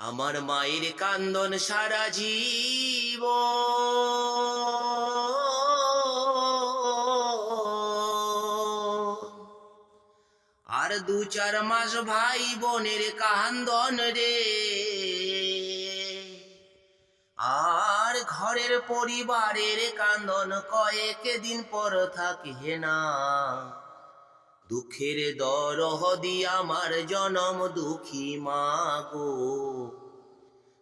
আমার মায়ের কান্দন সারা জীব আর ২-৪ মাস ভাই বোনের কান্দন রে। আর ঘরের পরিবারের কান্দন কয়েক দিন পর থাকে না। দুঃখের দরদি আমার জনম দুঃখী মা গো,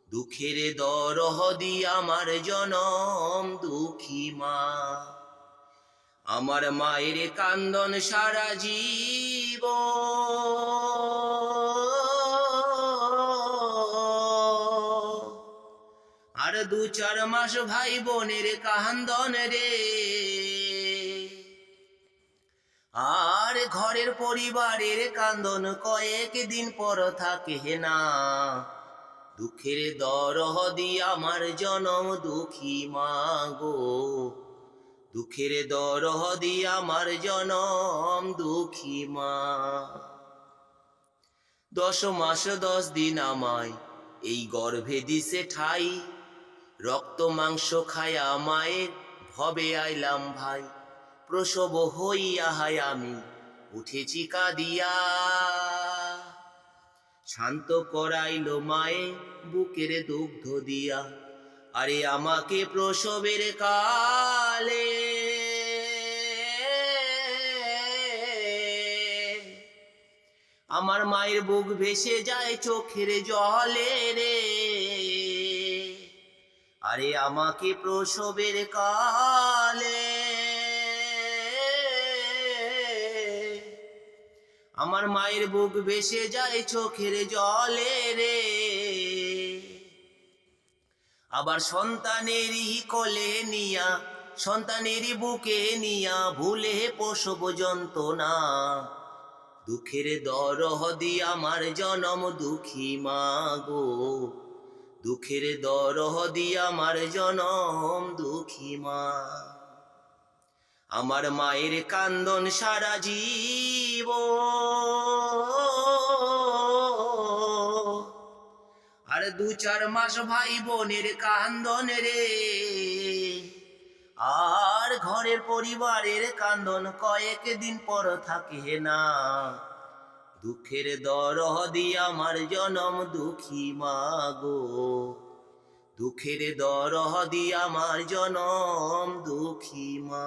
দুঃখের দরদি আমার জনম দুঃখী মা। আমার মায়ের কান্দন সারা জীব আর ২-৪ মাস ভাই বোনের কান্দন রে। আর ঘরের পরিবারের কান্দন কয়েক দিন পর থাকে না। দুঃখের দরদি আমার জনম দুঃখী মা গো, দুঃখের দরদি আমার জনম দুঃখী মা। ১০ মাস ১০ দিন আমায় এই গর্ভে দিছে ঠাই, রক্ত মাংস খায়া মায়ের ভবে আইলাম ভাই। প্রসব হইয়া হায় আমি উঠেছি কাঁদিয়া, শান্ত করাইলো মায়ে বুকের দুগ্ধ দিয়া। আরে আমাকে প্রসবের কালে আমার মায়ের বুক ভেসে যায় চোখের জলে রে। আরে আমাকে প্রসবের কালে আমার মায়ের বুক ভেসে যায় চোখের জলে রে। আবার সন্তানেরই কোলে নিয়া, সন্তানেরই বুকে নিয়া ভুলে প্রসব যন্ত্রণা। দুঃখের দরদি আমার জনম দুঃখী মা গো, দুঃখের দরদি আমার জনম দুঃখী মা। আমার মায়ের কান্দন সারা জীব আর ২-৪ মাস ভাই বোনের কান্দন রে। আর ঘরের পরিবারের কান্দন কয়েক দিন পর থাকে না। দুঃখের দরদি আমার জনম দুঃখী মা গো, দুঃখের দরদি আমার জনম দুঃখী মা।